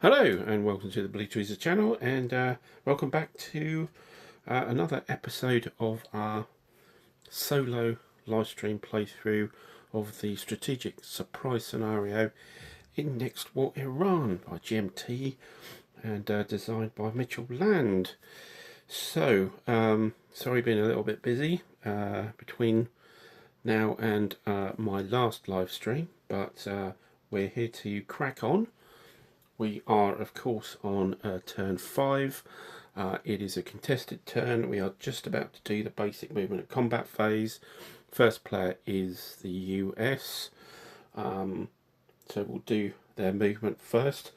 Hello and welcome to the Blue Tweezers channel, and welcome back to another episode of our solo live stream playthrough of the strategic surprise scenario in Next War Iran by GMT and designed by Mitchell Land. So sorry being a little bit busy between now and my last live stream, but we're here to crack on. We are, of course, on turn 5. It is a contested turn. We are just about to do the basic movement and combat phase. First player is the US. So we'll do their movement first.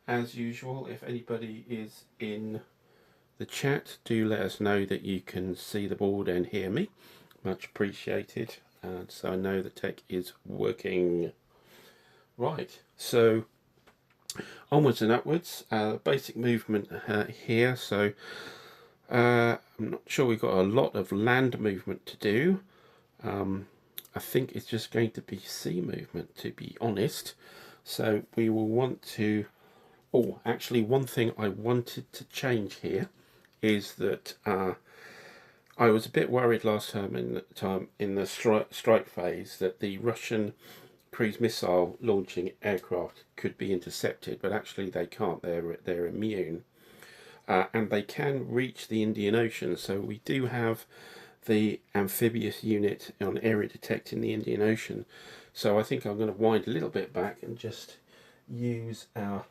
As usual, if anybody is in the chat, do let us know that you can see the board and hear me. Much appreciated. So I know the tech is working. Right, so onwards and upwards, basic movement here. So I'm not sure we've got a lot of land movement to do. I think it's just going to be sea movement, to be honest. So we will want to, oh, actually one thing I wanted to change here is that I was a bit worried last time in the strike phase that the Russian cruise missile launching aircraft could be intercepted, but actually they can't. They're immune, and they can reach the Indian Ocean. So we do have the amphibious unit on area detect in the Indian Ocean. So I think I'm going to wind a little bit back and just use our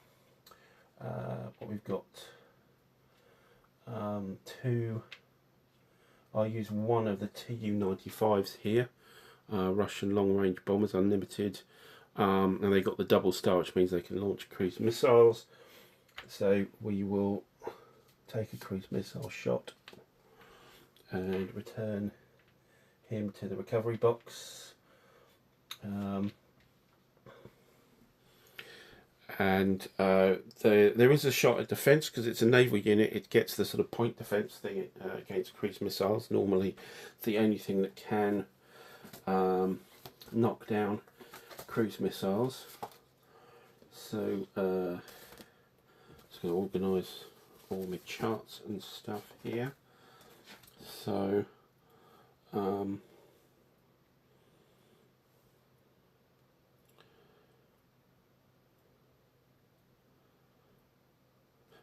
what we've got. I'll use one of the Tu-95s here. Russian long-range bombers, unlimited, and they got the double star, which means they can launch cruise missiles. So we will take a cruise missile shot and return him to the recovery box. There is a shot at defence because it's a naval unit. It gets the sort of point defence thing against cruise missiles. Normally, the only thing that can knock down cruise missiles. So just going to organise all my charts and stuff here. So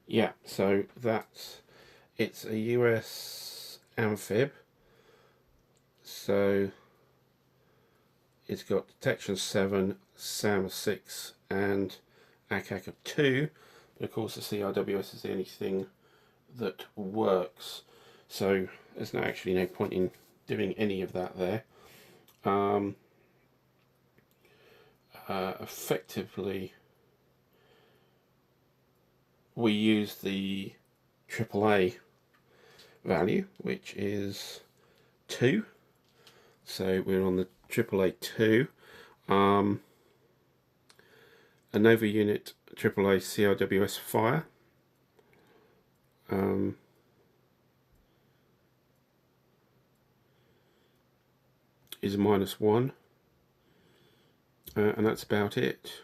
yeah, so it's a US amphib. So it's got detection 7, SAM 6, and ACAC of 2. But of course, the CRWS is the only thing that works. So there's actually no point in doing any of that there. Effectively, we use the AAA value, which is 2. So we're on the AAA 2. A naval unit AAA CRWS fire. Is -1. And that's about it.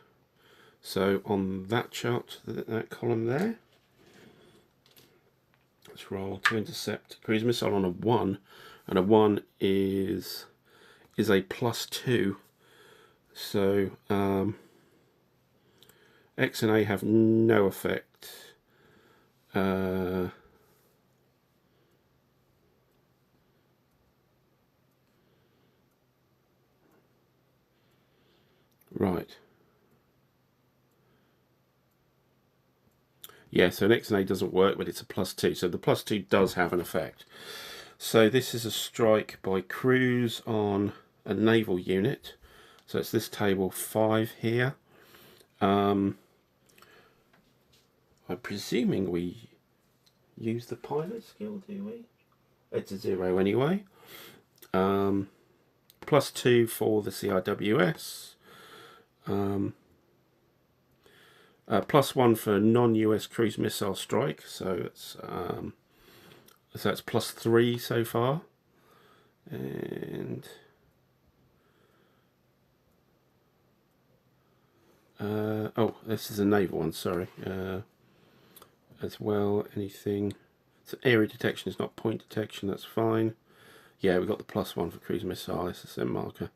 So on that chart, that column there, let's roll to intercept cruise missile on a 1, and a 1 is a +2. So X and A have no effect. Right. Yeah, so an X and A doesn't work, but it's a +2. So the +2 does have an effect. So this is a strike by cruise on a naval unit. So it's this table 5 here. I'm presuming we use the pilot skill, do we? It's a 0 anyway. +2 for the CRWS. +1 for non-US cruise missile strike. So it's that's +3 so far. And Oh, this is a naval one, sorry. As well, anything. So area detection is not point detection, that's fine. Yeah, we got the +1 for cruise missile SSM marker.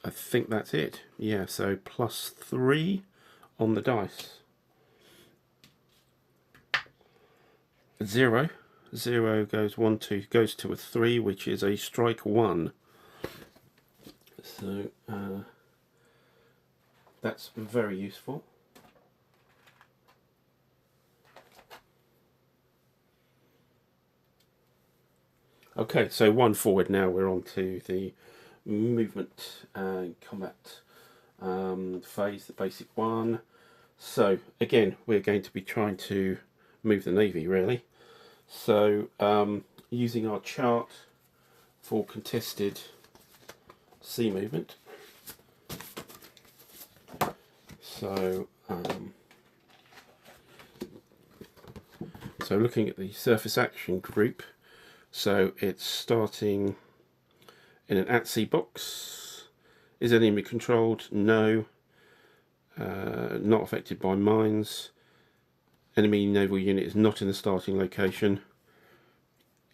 I think that's it. Yeah, so +3 on the dice. 0. 0 goes 1, 2, goes to a 3, which is a strike 1. So that's very useful. Okay, so 1 forward now. We're on to the movement and combat phase, the basic one. So again, we're going to be trying to move the Navy, really. So using our chart for contested sea movement. So so looking at the surface action group, so it's starting in an at-sea box. Is enemy controlled? No. Not affected by mines. Enemy naval unit is not in the starting location.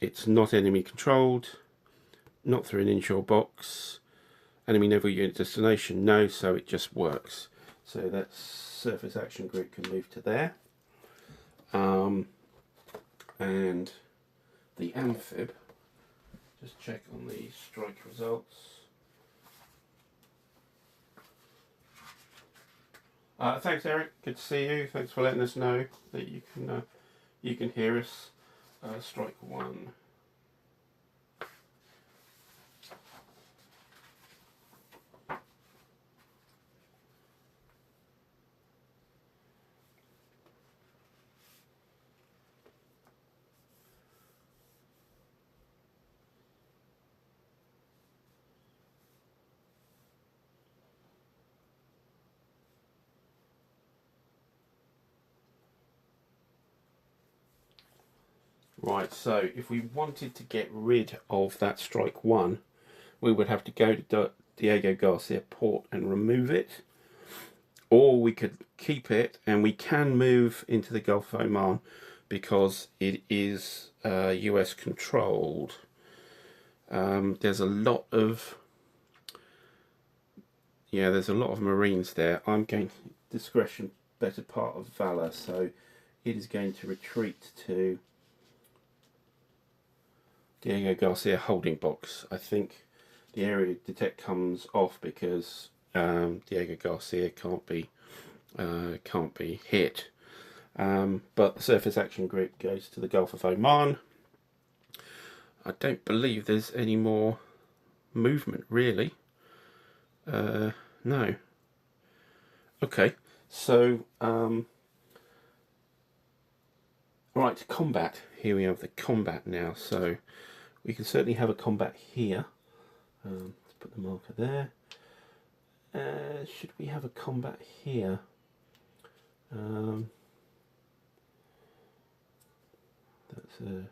It's not enemy controlled. Not through an inshore box. Enemy naval unit destination? No, so it just works. So that surface action group can move to there. And the amphib, just check on the strike results. Thanks, Eric. Good to see you. Thanks for letting us know that you can hear us. Strike 1. Right, so if we wanted to get rid of that strike 1, we would have to go to Diego Garcia Port and remove it, or we could keep it, and we can move into the Gulf of Oman because it is US controlled. There's a lot of Marines there. I'm going to discretion, better part of valor, so it is going to retreat to Diego Garcia holding box. I think the area detect comes off because Diego Garcia can't be hit. But the surface action group goes to the Gulf of Oman. I don't believe there's any more movement, really. No. Okay, so right, combat. Here we have the combat now. So we can certainly have a combat here. Let's put the marker there. Should we have a combat here? That's a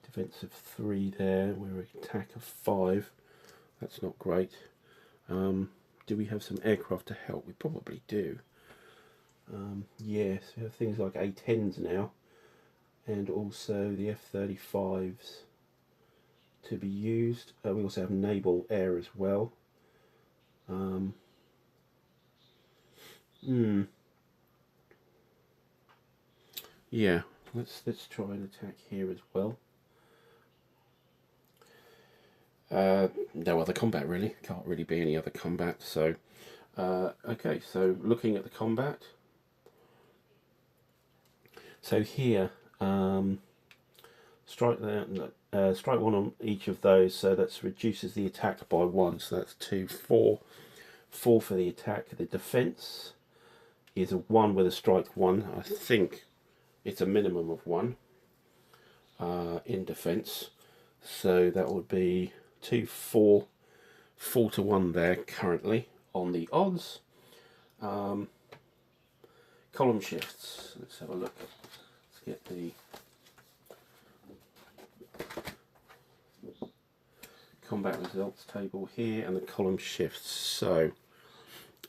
defense of 3 there. We're an attack of 5. That's not great. Do we have some aircraft to help? We probably do. Yes, we have things like A-10s now, and also the F-35s to be used. We also have naval air as well. Yeah, let's try an attack here as well. No other combat really. Can't really be any other combat. So, okay. So looking at the combat. So here, strike 1 on each of those. So that reduces the attack by 1. So that's 2, 4. 4 for the attack. The defense is a 1 with a strike 1. I think it's a minimum of 1 in defense. So that would be 2, 4, 4 to 1 there currently on the odds. Column shifts. Let's have a look. Let's get the combat results table here and the column shifts. So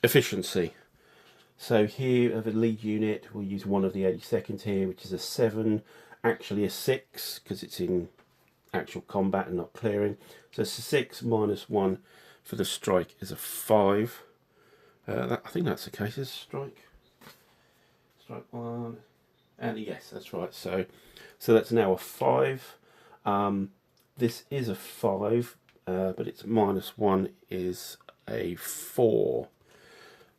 efficiency. So here of a lead unit, we'll use one of the 82nd here, which is a 7, actually a 6 because it's in actual combat and not clearing. So it's a 6 minus 1 for the strike is a 5. I think that's the case. Is strike 1, and yes, that's right. So that's now a 5. This is a 5, but its minus 1 is a 4.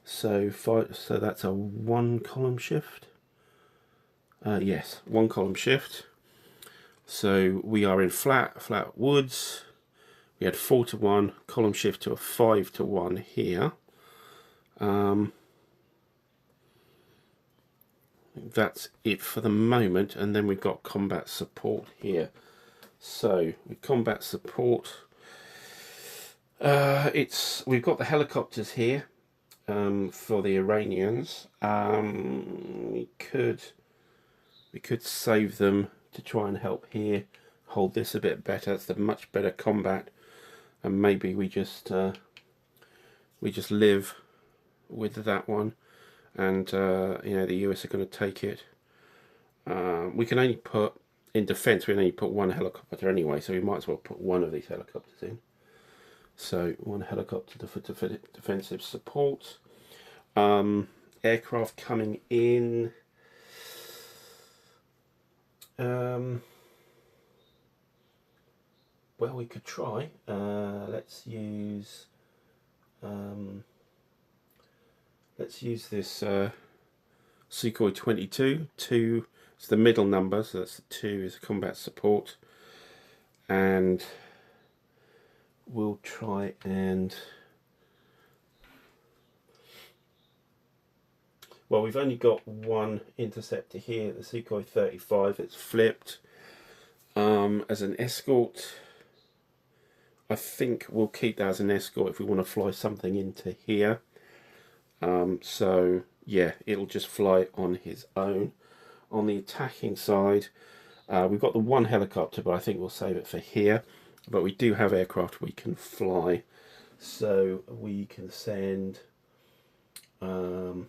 So 5. So that's a 1 column shift. Yes, 1 column shift. So we are in flat woods. We had 4 to 1 column shift to a 5 to 1 here. That's it for the moment, and then we've got combat support here. So with combat support, we've got the helicopters here for the Iranians. We could save them to try and help here, hold this a bit better. It's a much better combat, and maybe we just live with that one, and you know, the US are going to take it. We can only put in defense, we can only put 1 helicopter anyway, so we might as well put 1 of these helicopters in. So 1 helicopter for defensive support. Aircraft coming in. Well, we could try. Let's use this Sukhoi 22. 2 is the middle number, so that's the 2 is combat support, and we'll try and, well, we've only got 1 interceptor here, the Sukhoi 35. It's flipped as an escort. I think we'll keep that as an escort if we want to fly something into here. So yeah, it'll just fly on his own. On the attacking side, we've got the 1 helicopter, but I think we'll save it for here. But we do have aircraft we can fly, so we can send F1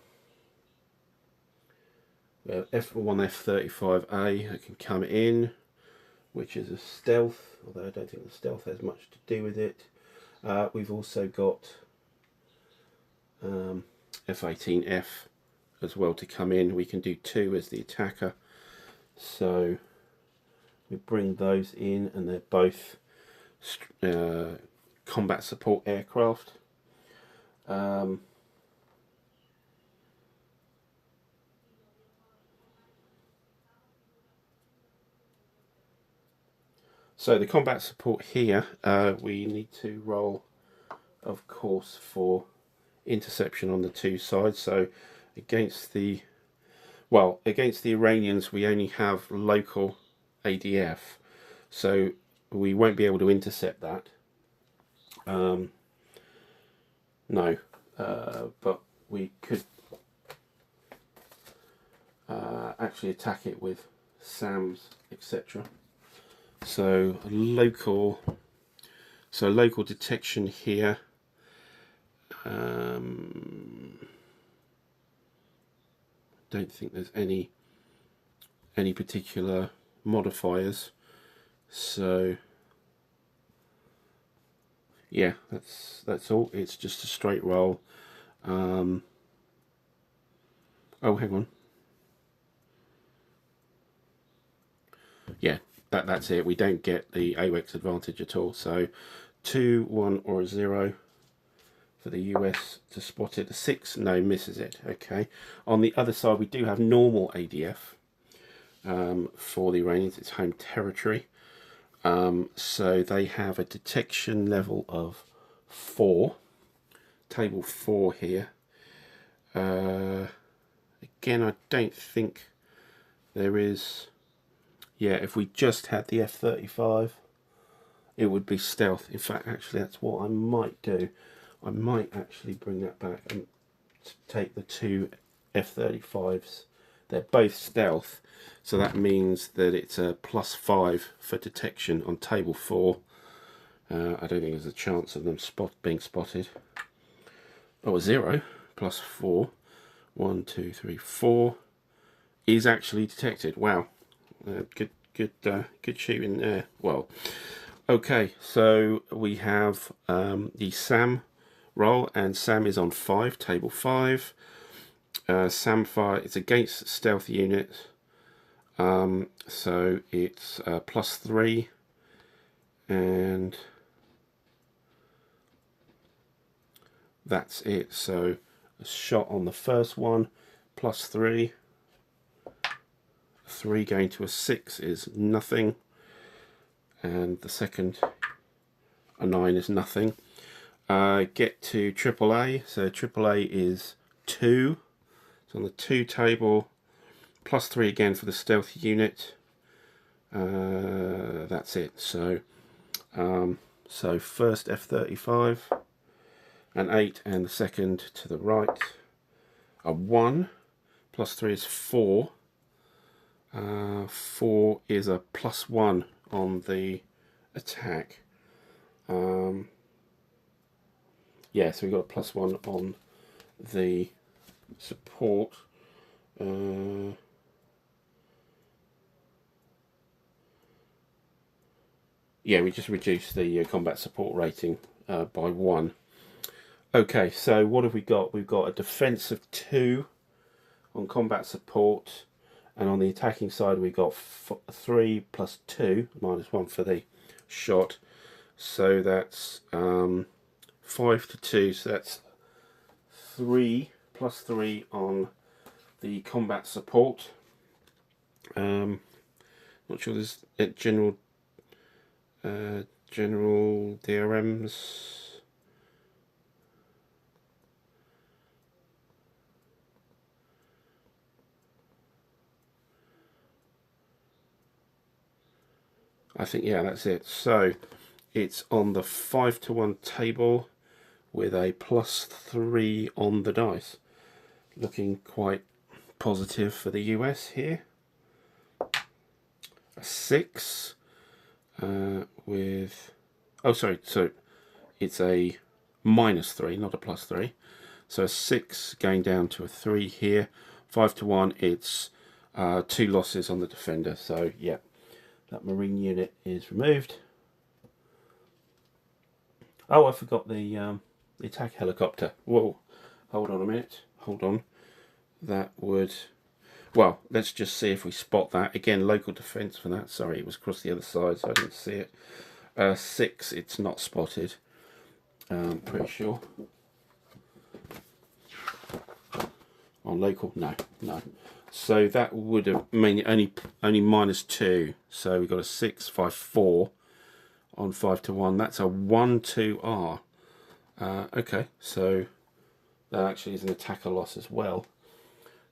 F-35A that can come in, which is a stealth, although I don't think the stealth has much to do with it. We've also got F-18F as well to come in. We can do 2 as the attacker, so we bring those in, and they're both combat support aircraft. So the combat support here, we need to roll, of course, for interception on the 2 sides. So against the Iranians, we only have local ADF, so we won't be able to intercept that. No, but we could actually attack it with SAMs, etc. So local detection here. Don't think there's any particular modifiers, so yeah, that's all. It's just a straight roll. Oh, hang on. Yeah, that's it. We don't get the AWACS advantage at all. So 2, 1 or a 0 for the US to spot it. A 6, no, misses it. Okay. On the other side, we do have normal ADF for the Iranians. It's home territory. So they have a detection level of 4. Table 4 here. Again, I don't think there is. Yeah, if we just had the F-35, it would be stealth. In fact, actually, that's what I might do. I might actually bring that back and take the 2 F-35s. They're both stealth, so that means that it's a +5 for detection on table 4. I don't think there's a chance of them being spotted. Oh, a 0 plus 4. 1, 2, 3, 4 is actually detected. Wow, good shooting there. Well, okay, so we have the SAM roll, and SAM is on 5, table 5. SAM fire, it's against stealth unit, so it's +3, and that's it. So a shot on the first one, +3. 3 going to a 6 is nothing, and the second, a 9, is nothing. Get to AAA, so AAA is 2. So on the 2 table, +3 again for the stealth unit. That's it. So so first F-35, an 8, and the second to the right, a 1. +3 is 4. 4 is a +1 on the attack. Yeah, so we got a +1 on the support. Yeah, we just reduced the combat support rating by 1. Okay, so what have we got? We've got a defense of 2 on combat support, and on the attacking side we've got 3 plus 2, -1 for the shot. So that's 5 to 2, so that's 3 plus 3 on the combat support. Not sure there's general DRMs. I think, yeah, that's it. So it's on the 5 to 1 table with a +3 on the dice. Looking quite positive for the US here. A 6 with, oh sorry, so it's a -3, not a +3. So a 6 going down to a 3 here. 5 to 1, it's 2 losses on the defender. So yeah, that Marine unit is removed. Oh, I forgot the attack helicopter. Whoa, hold on a minute. Hold on. That would, well, let's just see if we spot that. Again, local defense for that. Sorry, it was across the other side, so I didn't see it. 6, it's not spotted. Pretty sure. On local, no. So that would have mainly only -2. So we've got a 6, 5, 4 on 5 to 1. That's a 1-2R. Okay, so that actually is an attacker loss as well.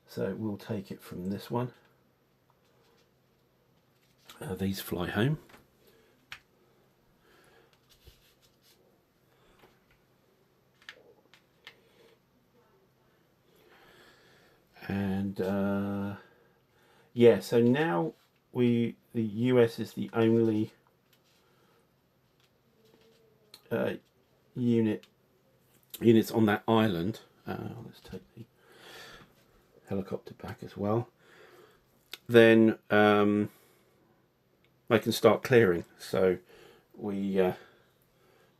So we'll take it from this one. These fly home. And yeah, so now the US is the only units on that island. Let's take the helicopter back as well. Then they can start clearing. So we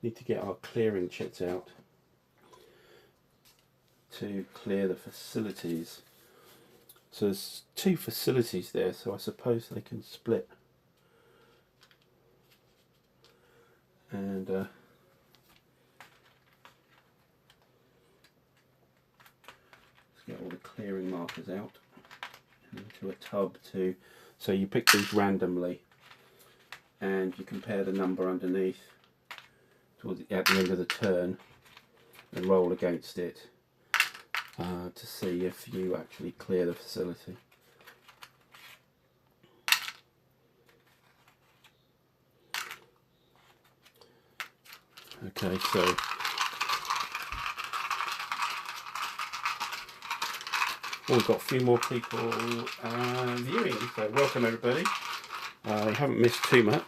need to get our clearing chits out to clear the facilities. So there's 2 facilities there, so I suppose they can split. And let's get all the clearing markers out into a tub too. So you pick these randomly and you compare the number underneath at the end of the turn and roll against it to see if you actually clear the facility. Okay, so we've got a few more people viewing, so welcome everybody. You haven't missed too much,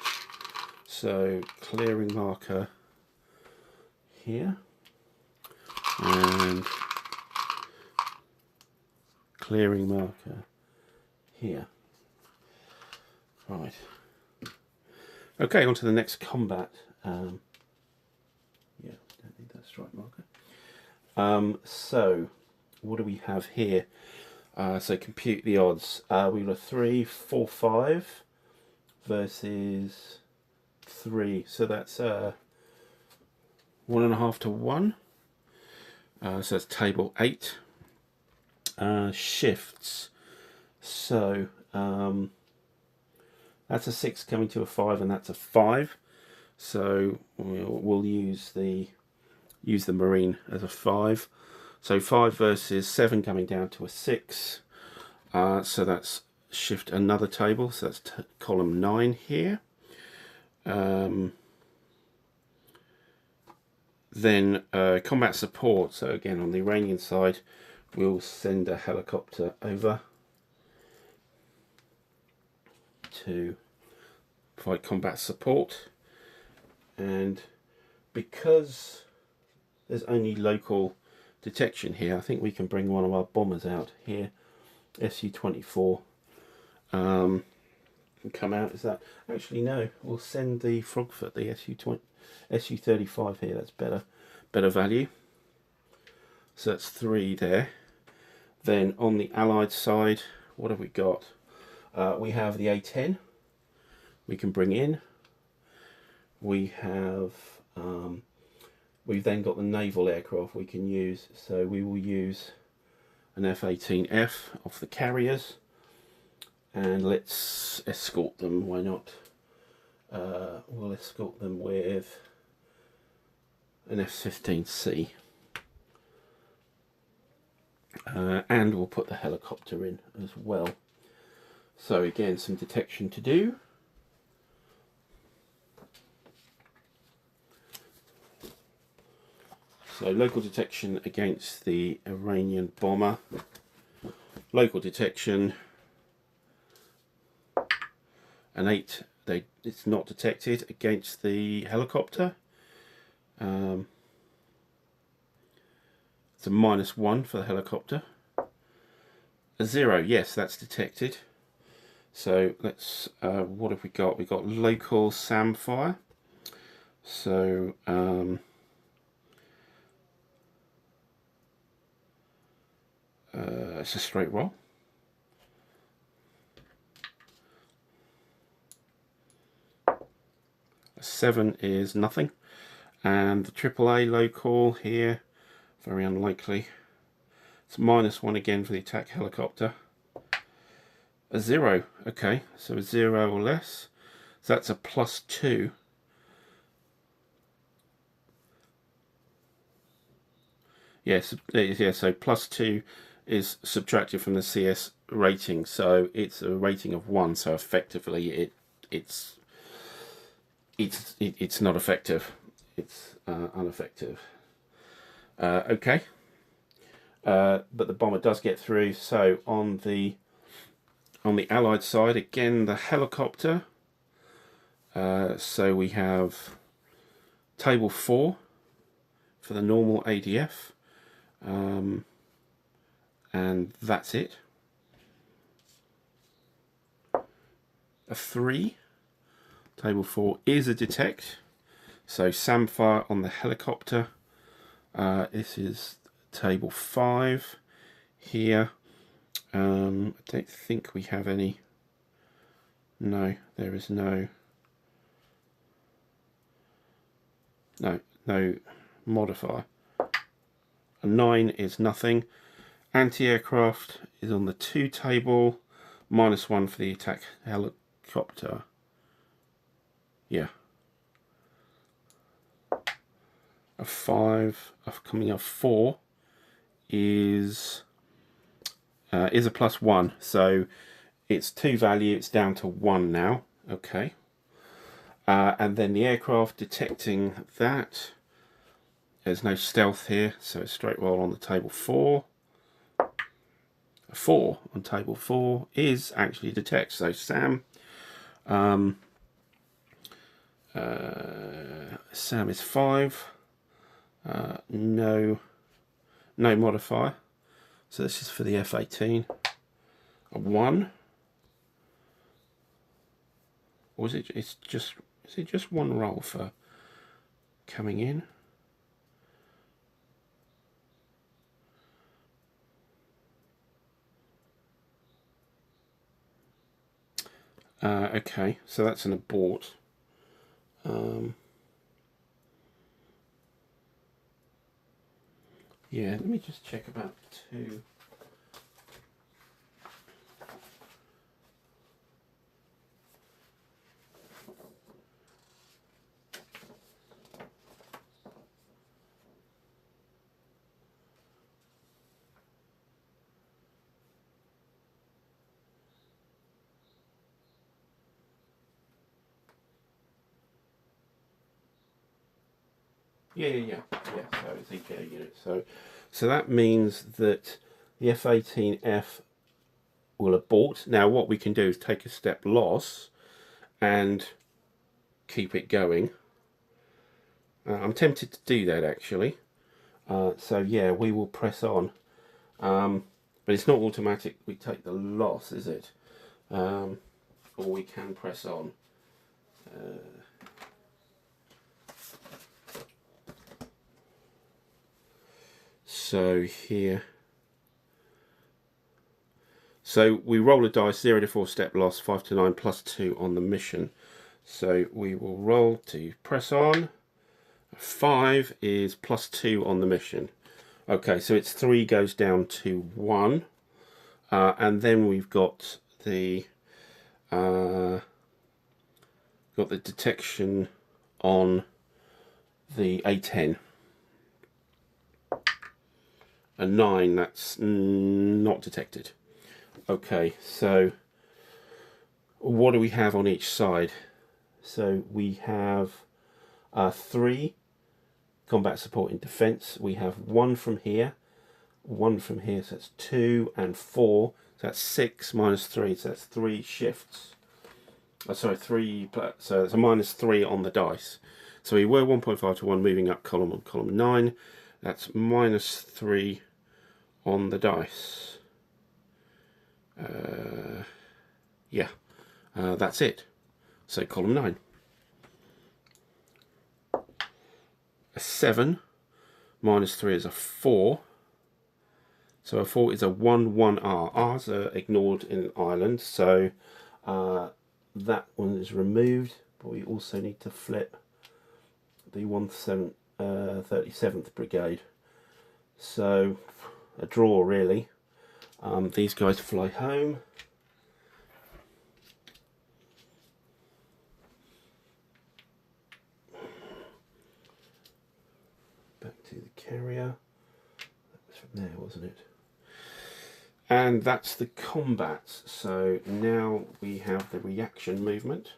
so clearing marker here, and clearing marker here. Right. Okay, on to the next combat. Yeah, don't need that strike marker. So, what do we have here? So compute the odds. We got 3, 4, 5 versus 3. So that's 1.5 to 1. So that's table 8. Shifts. So that's a 6 coming to a 5, and that's a 5. So we'll use the marine as a 5. So 5 versus 7 coming down to a 6. So that's shift another table. So that's column 9 here. Then combat support. So again, on the Iranian side, we'll send a helicopter over to provide combat support. And because there's only local detection here, I think we can bring one of our bombers out here. Su-24 can come out. Is that actually no? We'll send the Frogfoot, the Su-35 here. That's better value. So that's 3 there. Then on the Allied side, what have we got? We have the A-10. We can bring in. We have. We've then got the naval aircraft we can use. So we will use an F-18F off the carriers, and let's escort them. Why not? We'll escort them with an F-15C, and we'll put the helicopter in as well. So again, some detection to do. So local detection against the Iranian bomber. Local detection. An 8. It's not detected against the helicopter. It's a -1 for the helicopter. A 0. Yes, that's detected. So let's. What have we got? We've got local SAM fire. So. It's a straight roll. A 7 is nothing. And the AAA local here, very unlikely. It's -1 again for the attack helicopter. A 0, okay, so a 0 or less. So that's a +2. Yes, yeah, so +2 is subtracted from the CS rating, so it's a rating of 1. So effectively, it's not effective. It's ineffective. Okay, but the bomber does get through. So on the Allied side, again the helicopter. So we have table 4 for the normal ADF. And that's it. A 3. Table 4 is a detect. So SAM-fire on the helicopter. This is table 5 here. I don't think we have any. No, there is no modifier. A 9 is nothing. Anti-aircraft is on the 2 table. -1 for the attack helicopter. Yeah. A 5, coming up 4 is a +1. So it's 2 value. It's down to 1 now. Okay. And then the aircraft detecting that. There's no stealth here, so it's straight roll on the table 4. A 4 on table 4 is actually detect. So SAM SAM is 5. No modifier. So this is for the F-18. A 1. Or is it? Is it just one roll for coming in? Okay, so that's an abort. Yeah, let me just check about 2. Yeah. So it's each air unit. So that means that the F-18F will abort. Now, what we can do is take a step loss and keep it going. I'm tempted to do that actually. So yeah, we will press on. But it's not automatic. We take the loss, is it? Or we can press on. So here, so we roll a dice, 0 to 4 step loss, 5 to 9 plus 2 on the mission. So we will roll to press on. 5 is plus 2 on the mission. Okay, so it's 3 goes down to 1, and then we've got the detection on the A10. A 9, that's not detected. Okay, so what do we have on each side? So we have 3 combat support in defense. We have 1 from here, 1 from here, so that's 2 and 4. So that's 6 minus 3, so that's 3 shifts. Sorry, 3, so it's a minus 3 on the dice. So we were 1.5 to 1 moving up column on column 9. That's minus 3 on the dice. Yeah, that's it. So column 9. A 7 minus 3 is a 4. So a 4 is a 1-1R. R's are ignored in Ireland, so that one is removed. But we also need to flip the 37th Brigade. So a draw really. These guys fly home. Back to the carrier. That was from there, wasn't it? And that's the combat. So now we have the reaction movement.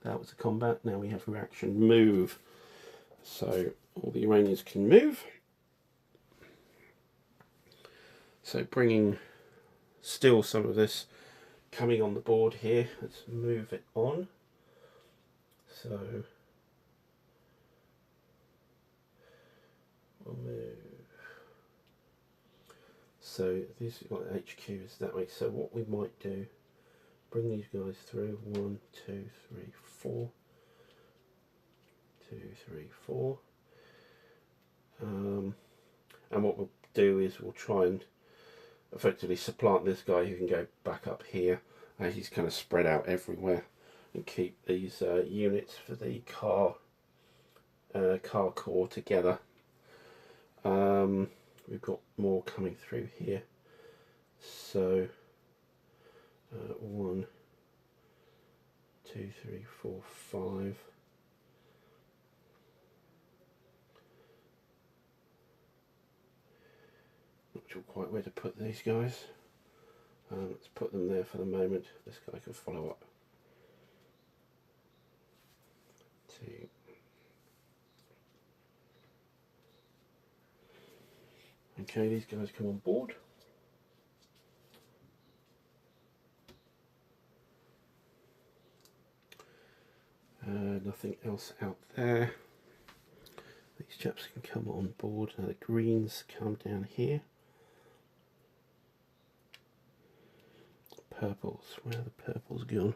That was the combat. Now we have reaction move. So all the Iranians can move. So bringing still some of this coming on the board here. Let's move it on. So we'll move. So this is what HQ is that way. So what we might do, bring these guys through. 1, 2, 3, 4. 2, 3, 4. And what we'll do is we'll try and effectively supplant this guy who can go back up here. He's kind of spread out everywhere, and keep these units for the car core together. We've got more coming through here. So 1, 2, 3, 4, 5. Not sure quite where to put these guys. Let's put them there for the moment. This guy can follow up. 2. Okay, these guys come on board. Nothing else out there. These chaps can come on board. Now the greens come down here. Purples, where are the purples gone?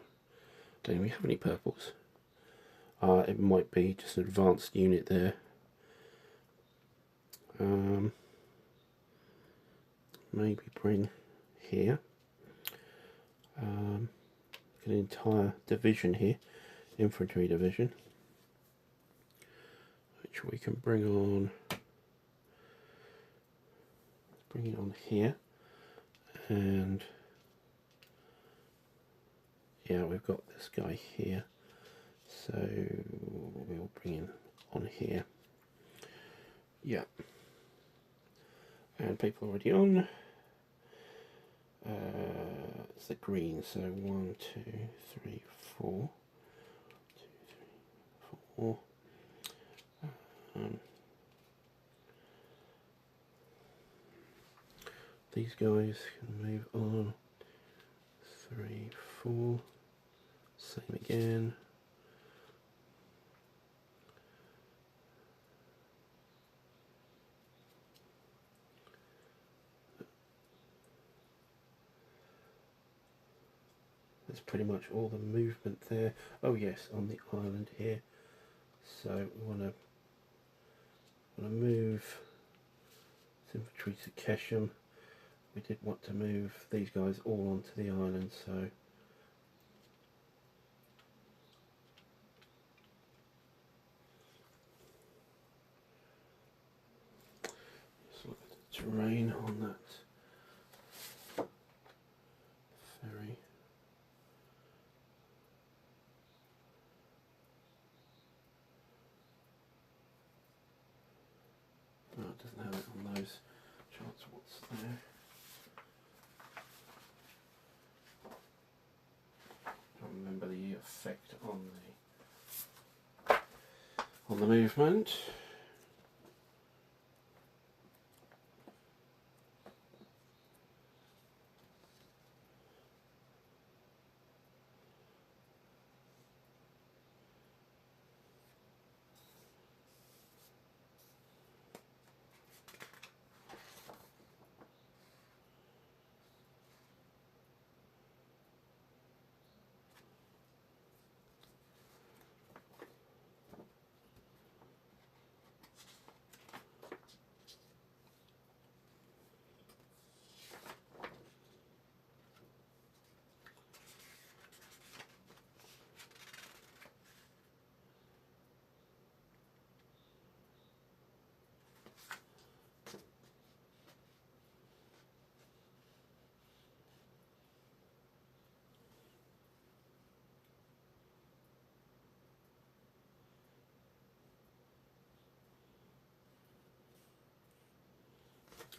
Don't we have any purples? It might be just an advanced unit there. Maybe bring here. An entire division here, infantry division, which we can bring it on here, and yeah, we've got this guy here, so we'll bring him on here. Yeah, and people already on. It's the green, so 1, 2, 3, 4. 2, 3, 4. These guys can move on. 3, 4. Same again. That's pretty much all the movement there. Oh yes, on the island here. So we want to move infantry to Keshem. We did want to move these guys all onto the island, so let's look at the terrain on that ferry. No, it doesn't have it on those charts. What's there? I don't remember the effect on the movement.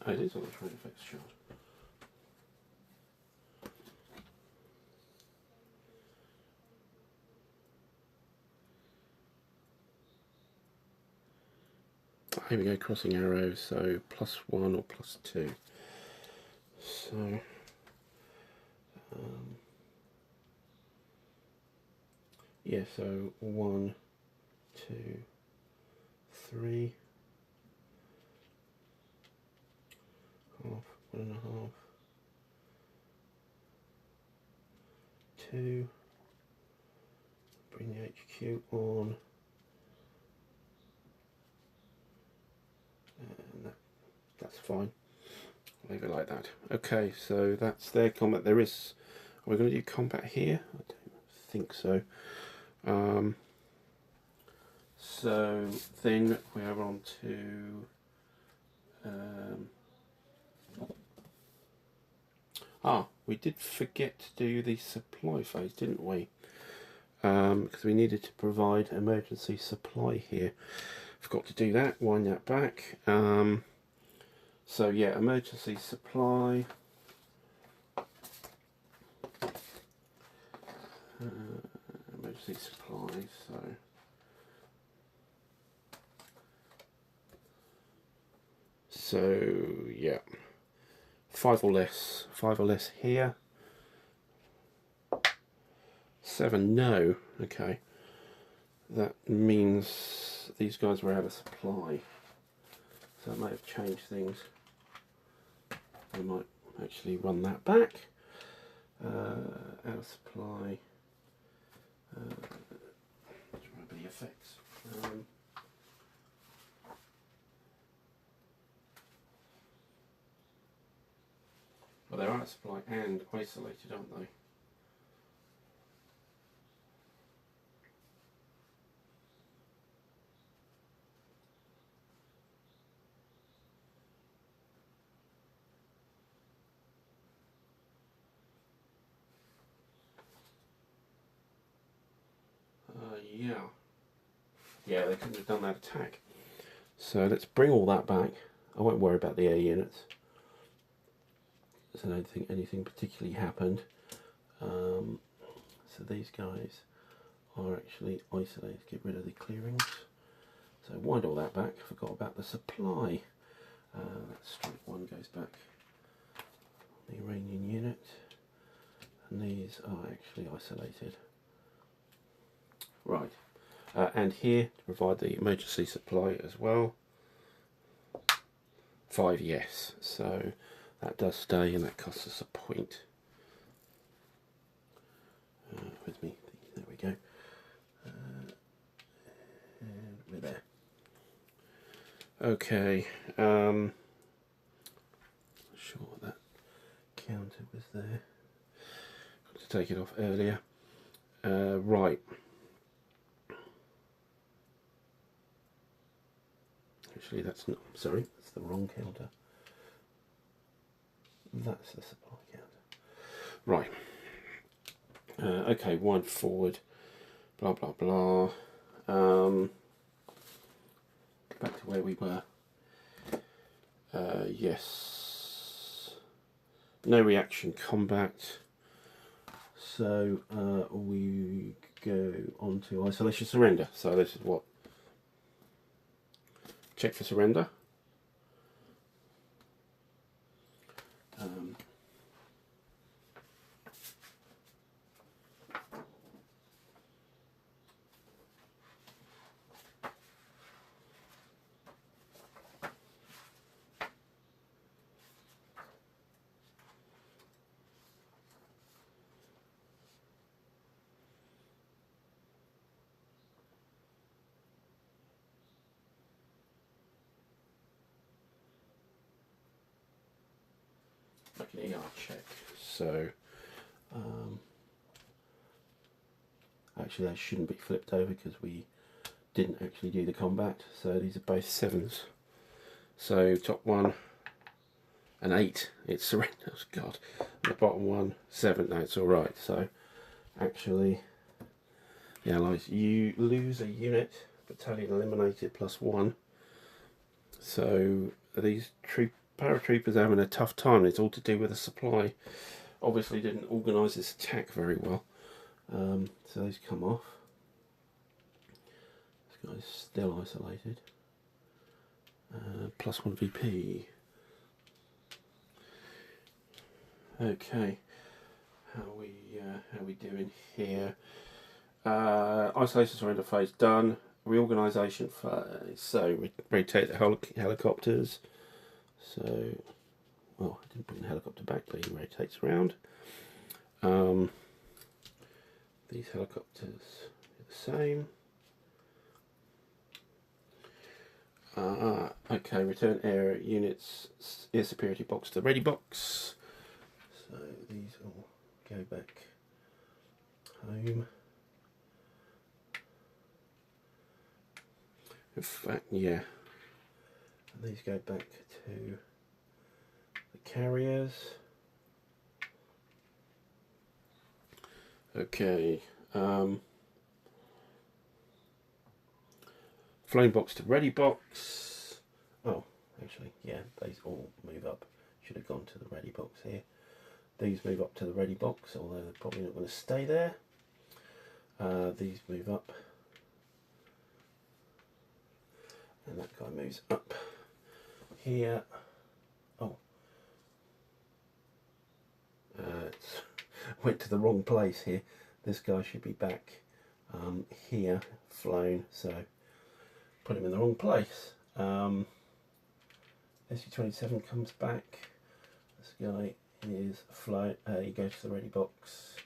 Oh, it is on the terrain effects chart. Here we go, crossing arrows, so +1 or +2. So yeah, so 1, 2, 3, half, 1.5, 2, bring the HQ on, and that's fine. Leave it like that. Okay, so that's their combat. Are we going to do combat here? I don't think so. So then we are on to we did forget to do the supply phase, didn't we? Because we needed to provide emergency supply here. Forgot to do that. Wind that back. So yeah, emergency supply. Emergency supply. So yeah. 5 or less here. 7, no. Okay, that means these guys were out of supply, so that might have changed things. I might actually run that back. Out of supply. Try the effects. Well, they're out of supply and isolated, aren't they? Yeah, they couldn't have done that attack. So let's bring all that back. I won't worry about the air units. So I don't think anything particularly happened. So these guys are actually isolated. Get rid of the clearings. So wind all that back. Forgot about the supply. Strike 1 goes back. The Iranian unit. And these are actually isolated. Right. And here to provide the emergency supply as well. 5, yes. So that does stay, and that costs us a point. With me, there we go. And we're there. Okay. Not sure what that counter was there. Got to take it off earlier. Right. Actually, that's not. Sorry, that's the wrong counter. That's the supply counter. Right. Okay, wind forward. Blah blah blah. Back to where we were. Yes. No reaction combat. So we go on to isolation surrender. So this is what. Check for surrender. Like an ER check. So actually they shouldn't be flipped over because we didn't actually do the combat. So these are both 7s. So top one an 8, it surrenders. God, the bottom one 7. No, it's all right. So actually, the Allies, you lose a unit, battalion eliminated +1. So these paratroopers are having a tough time. It's all to do with the supply. Obviously, didn't organise this attack very well. So those come off. This guy's still isolated. +1 VP. Okay, how we doing here? Isolation surrender phase done. Reorganisation phase. So we rotate the helicopters. So, well, I didn't bring the helicopter back, but he rotates around. These helicopters are the same. Okay, return air units, air superiority box to ready box. So these all go back home. In fact, yeah. And these go back to the carriers. Okay. Flame box to ready box. Oh, actually, yeah, these all move up. Should have gone to the ready box here. These move up to the ready box, although they're probably not going to stay there. These move up. And that guy moves up here. Oh, went to the wrong place here. This guy should be back here, flown, so put him in the wrong place. SU-27 comes back. This guy is flown. He goes to the ready box.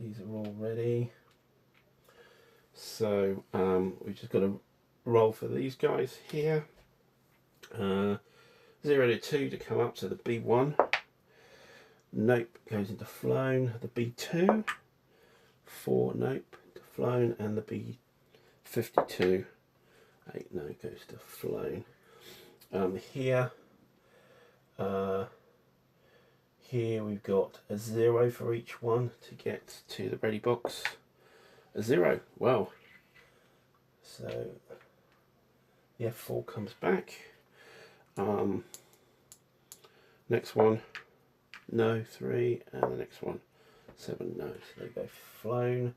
These are all ready. So we've just got to roll for these guys here. 0 to 2 to come up to the B1. Nope goes into flown. The B2. 4 nope to flown, and the B52. 8 no goes to flown. Here we've got a 0 for each one to get to the ready box. A 0. Wow. So the F4 comes back. Next one, no, 3, and the next one, 7, no. So they go flown.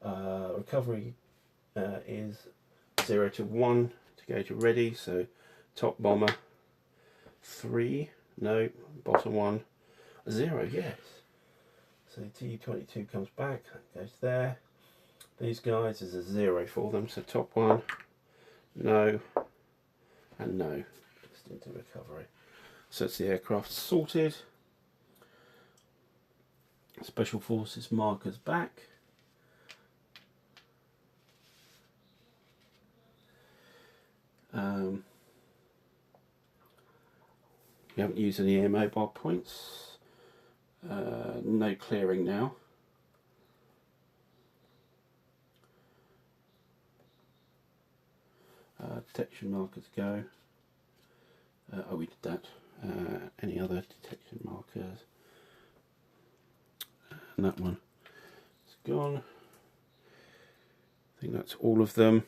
Recovery is 0 to 1 to go to ready. So top bomber, 3, no, bottom one, 0, yes. So TU-22 comes back, goes there. These guys is a 0 for them. So top one, no, and no. Just into recovery. So it's the aircraft sorted. Special Forces markers back. We haven't used any air mobile points. No clearing now. Detection markers go. Oh, we did that. Any other detection markers? And that one is gone. I think that's all of them.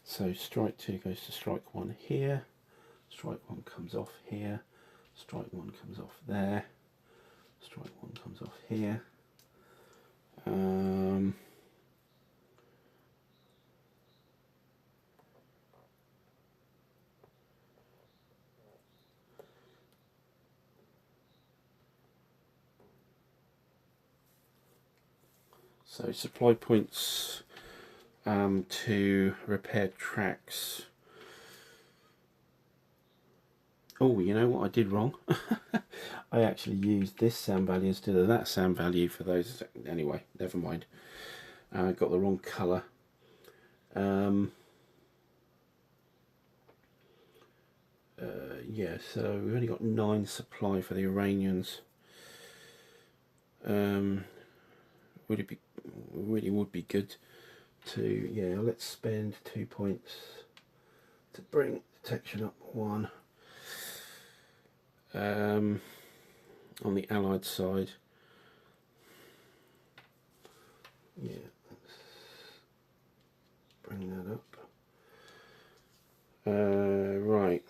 So strike 2 goes to strike 1 here, strike 1 comes off here, strike 1 comes off there, strike 1 comes off here. So supply points to repair tracks. Oh, you know what I did wrong? I actually used this sound value instead of that sound value for those. Anyway, never mind. I got the wrong colour. Yeah, so we've only got 9 supply for the Iranians. Would it be, really would be good to, yeah, let's spend 2 points to bring detection up 1 on the Allied side. Yeah, let's bring that up. Right.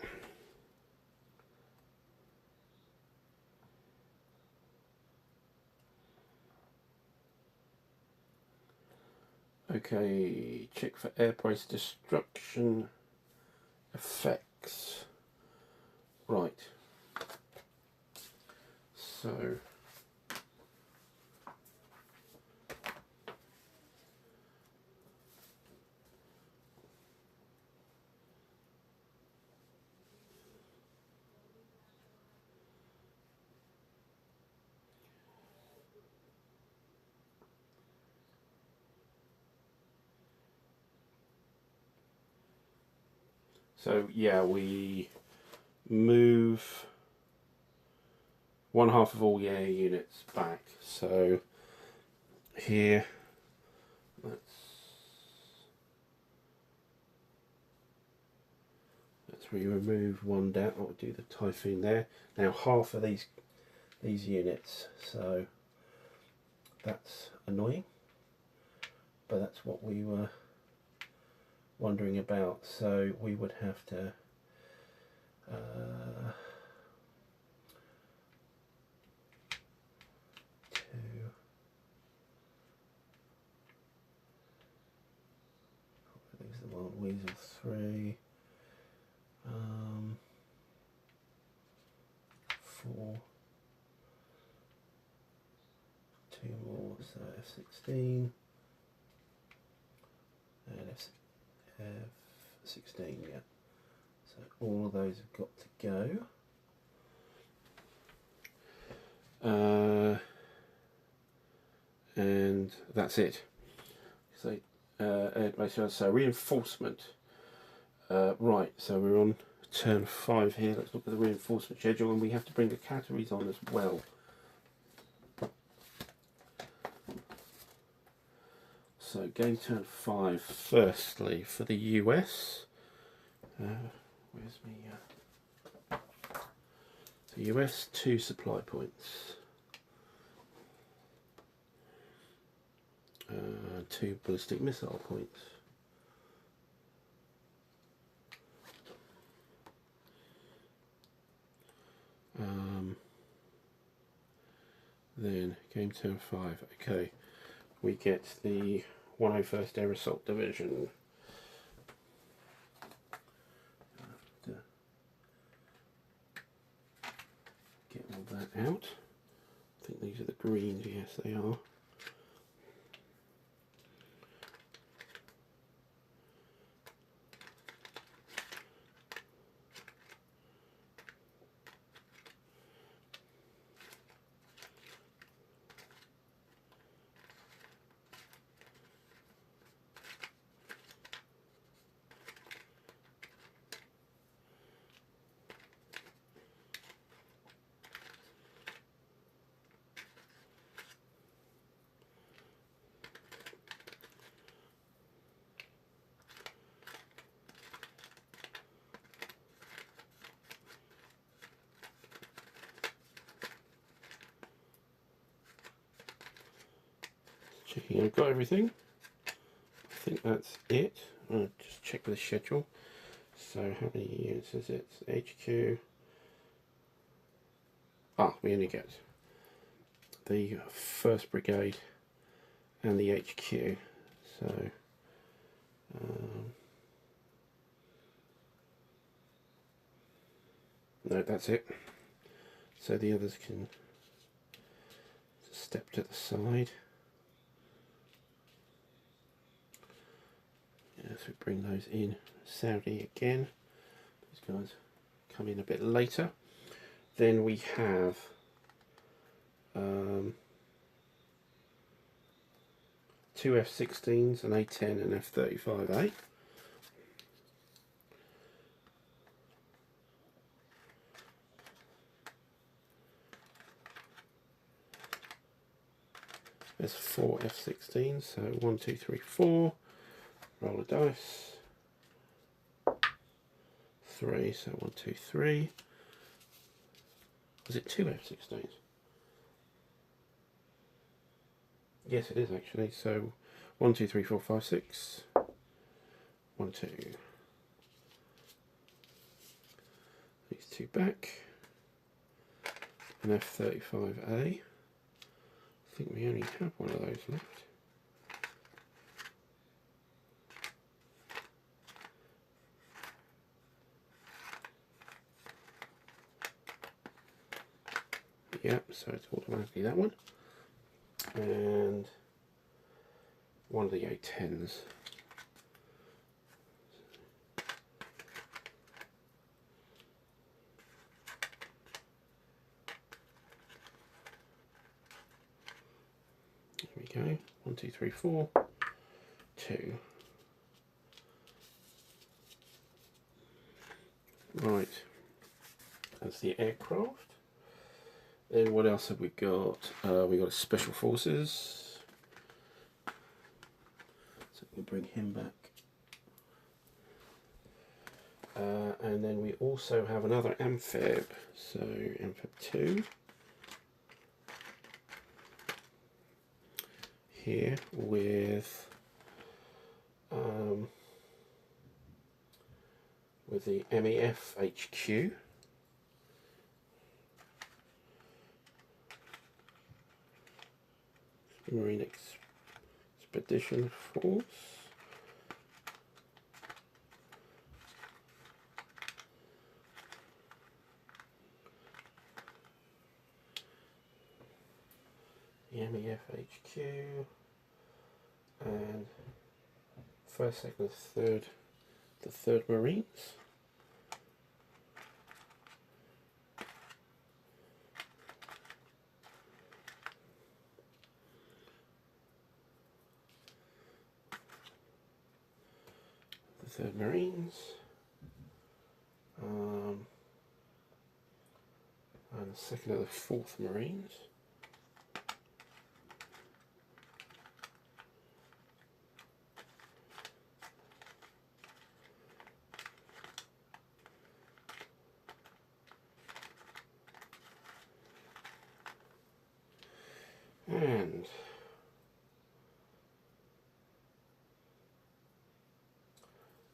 Okay, check for airbase destruction effects. Right. So yeah, we move 1/2 of all the air units back. So here, let's remove 1 down. I'll do the Typhoon there. Now 1/2 of these units. So that's annoying, but that's what we were wondering about. So we would have to 3, 4, 2 more, so F-16 and F-16, yeah. So all of those have got to go. And that's it. So airbase, so reinforcement. Right, so we're on turn 5 here. Let's look at the reinforcement schedule, and we have to bring the Qataris on as well. So game turn 5, firstly for the US. Where's me? The US 2 supply points. 2 ballistic missile points. Then game turn 5. Okay, we get the 101st Air Assault Division. Get all that out. I think these are the greens. Yes, they are. Checking I've got everything. I think that's it. I'll just check the schedule. So how many units is it? HQ. We only get the 1st Brigade and the HQ. So no, that's it. So the others can step to the side. Yes, we bring those in. Saudi again. These guys come in a bit later. Then we have 2 F-16s, an A-10 and F-35A. There's 4 F-16s, so 1, 2, 3, 4. Roll a dice. 3, so 1, 2, 3. Was it 2 F-16s? Yes, it is actually. So 1, 2, 3, 4, 5, 6. 1, 2. These 2 back. An F-35A. I think we only have one of those left. Yep, so it's automatically that one. And one of the A-10s. There we go. 1, 2, 3, 4. 2. Right. That's the aircraft. Then what else have we got? We got Special Forces. So we can bring him back. And then we also have another amphib. So amphib 2. Here with the MEF HQ. Marine Expedition Force. MEF HQ, and first, second, third, the 3rd Marines. The 3rd Marines. And the 2nd of the 4th Marines.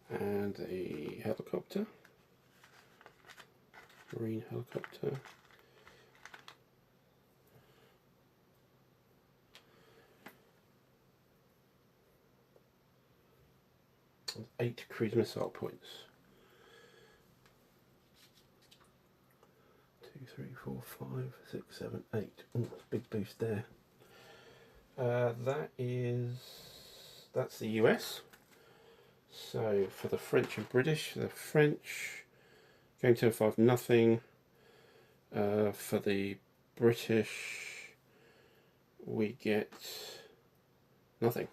And a helicopter, Marine helicopter. And 8 cruise missile points. 2, 3, 4, 5, 6, 7, 8. Oh, that's a big boost there. That's the US. So for the French and British, the French going to 5 nothing. For the British, we get nothing.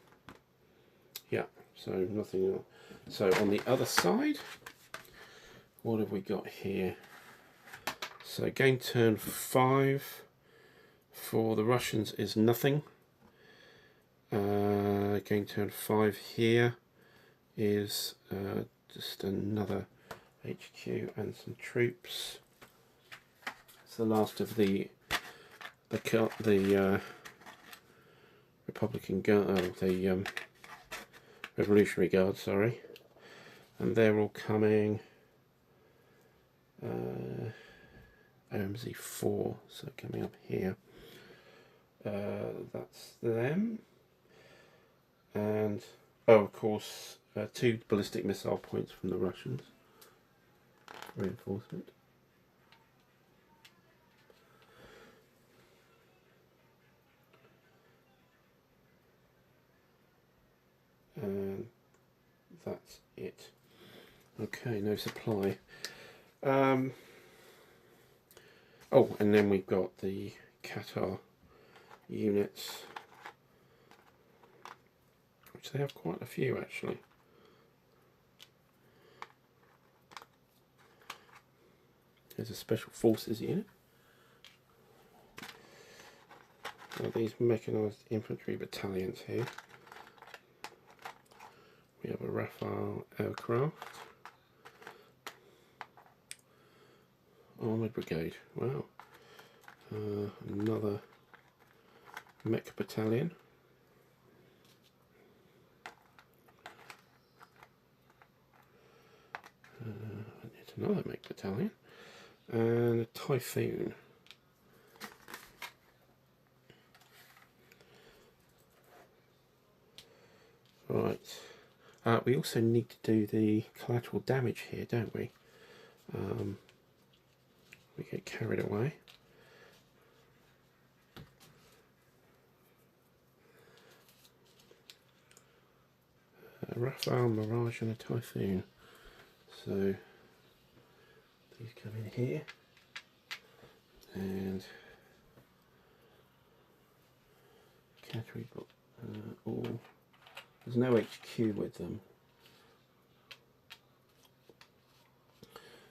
Yeah, so nothing. So on the other side, what have we got here? So game turn 5 for the Russians is nothing. Game turn 5 here is just another HQ and some troops. It's the last of the Republican Guard, the Revolutionary Guard, sorry, and they're all coming. OMZ4, so coming up here. That's them, and oh, of course, 2 ballistic missile points from the Russians. Reinforcement. And that's it. Okay, no supply. Oh, and then we've got the Qatar units, which they have quite a few actually. There's a special forces unit. These mechanised infantry battalions here. We have a Rafale aircraft. Armoured Brigade, wow. Another mech battalion. It's another mech battalion. And a Typhoon. Right. We also need to do the collateral damage here, don't we? We get carried away. A Rafale, Mirage and a Typhoon. So these come in here. And Qatari, all. There's no HQ with them.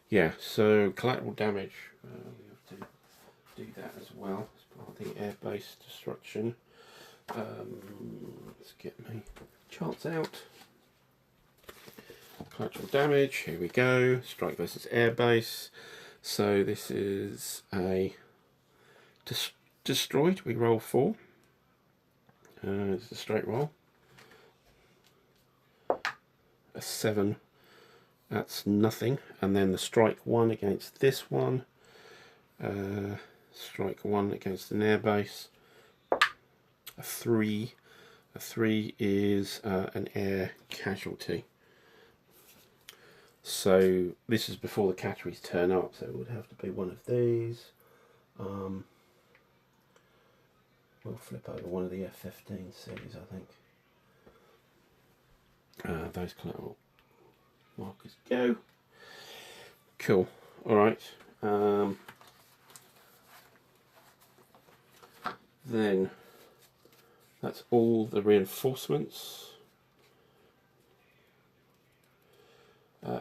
Yeah, so collateral damage, we have to do that as well as part of the airbase destruction. Let's get my charts out. Collateral damage, here we go. Strike versus airbase. So this is a destroyed, we roll 4. It's a straight roll. A 7, that's nothing. And then the strike 1 against this one. Strike 1 against an airbase. A 3. A 3 is an air casualty. So this is before the Qataris turn up, so it would have to be one of these. we'll flip over one of the F-15 series, I think. Those collateral markers go. Cool. All right. Then that's all the reinforcements.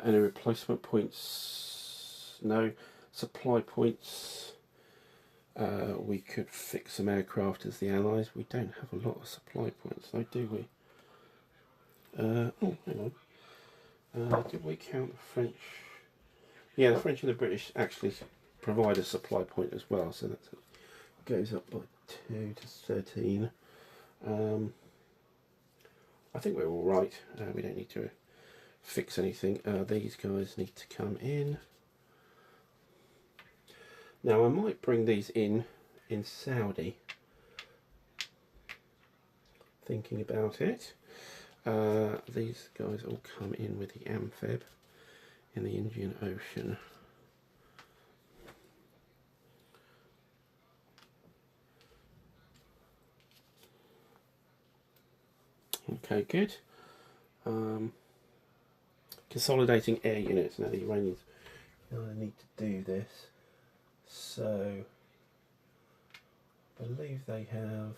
Any replacement points? No. Supply points. We could fix some aircraft as the Allies. We don't have a lot of supply points, though, do we? Oh, hang on. Did we count the French? Yeah, the French and the British actually provide a supply point as well, so that goes up by 2 to 13. I think we're all right. We don't need to fix anything. These guys need to come in. Now I might bring these in Saudi. Thinking about it. These guys all come in with the amphib in the Indian Ocean. Okay, good. Consolidating air units. Now the Iranians need to do this. So I believe they have.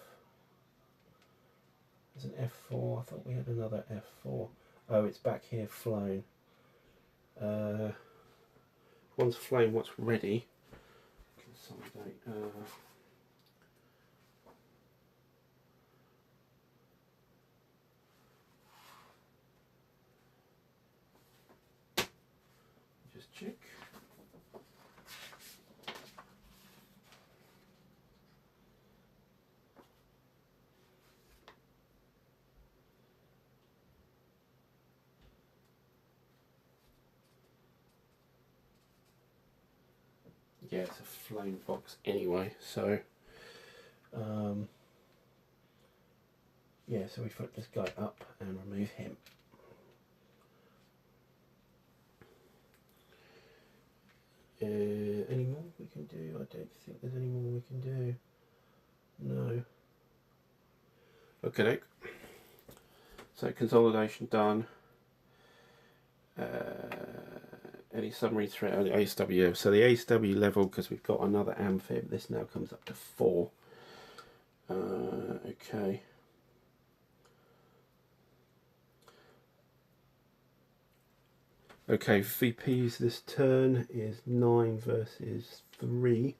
There's an F4. I thought we had another F4. Oh, it's back here flown. Once flown, what's ready? Consolidate. Just check. Yeah, it's a flown box anyway, so yeah, so we flip this guy up and remove him. Any more we can do? I don't think there's any more we can do. No. Okay, so consolidation done. Any submarine threat on the ASW. So the ASW level, because we've got another amphib, this now comes up to 4. Okay. Okay, VPs this turn is 9 versus 3.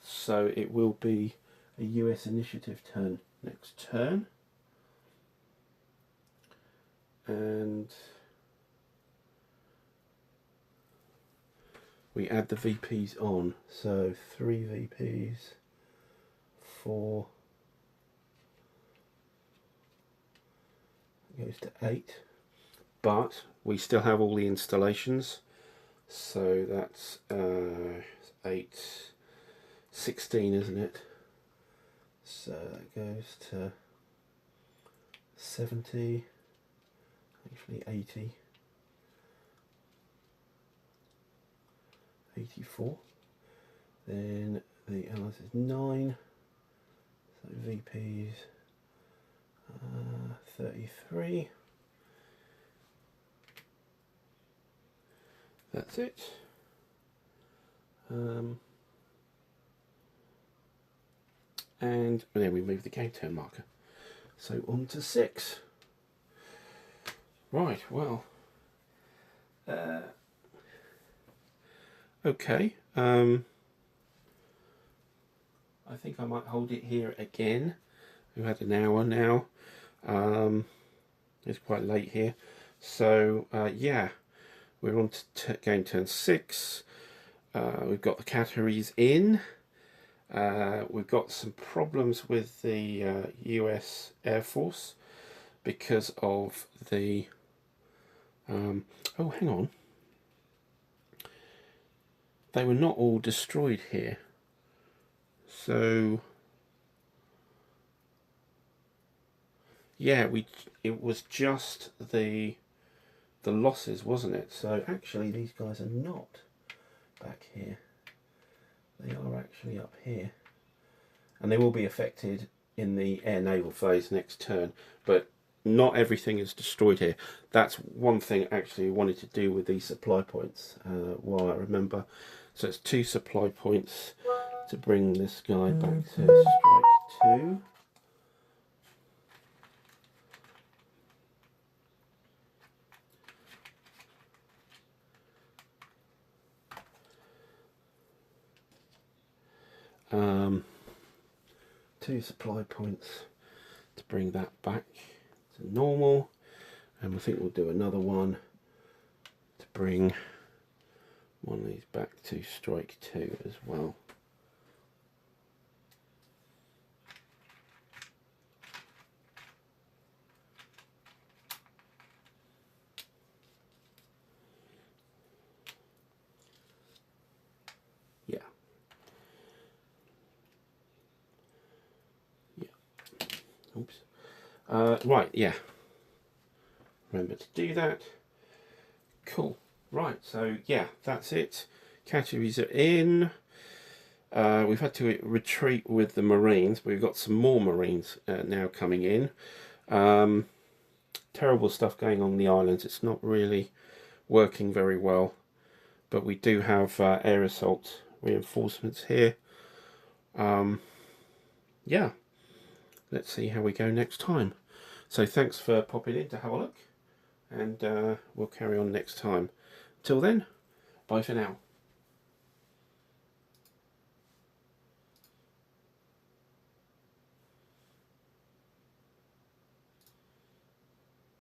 So it will be a US initiative turn next turn. And we add the VPs on, so 3 VPs, 4, goes to 8, but we still have all the installations, so that's 8, 16, isn't it? So that goes to 70, actually 80, 84. Then the Allies is 9, so VPs 33. That's it. And then we move the game turn marker. So on to 6. Right, well. Okay. I think I might hold it here again. We've had an hour now. It's quite late here. So, yeah. We're on to game turn 6. We've got the Qataris in. We've got some problems with the US Air Force because of the... oh, hang on. They were not all destroyed here. So... yeah, it was just the losses, wasn't it? So actually these guys are not back here. they are actually up here, and they will be affected in the air naval phase next turn, but not everything is destroyed here. That's one thing actually I wanted to do with these supply points while I remember. So it's 2 supply points to bring this guy back to strike 2. Two supply points to bring that back to normal, and I think we'll do another one to bring one of these back to strike 2 as well. Yeah. Oops. Right, yeah. Remember to do that. Cool. Right, so yeah, that's it. Categories are in. We've had to retreat with the Marines, but we've got some more Marines now coming in. Terrible stuff going on the islands. It's not really working very well, but we do have air assault reinforcements here. Yeah, let's see how we go next time. So thanks for popping in to have a look, and we'll carry on next time. Till then, bye for now.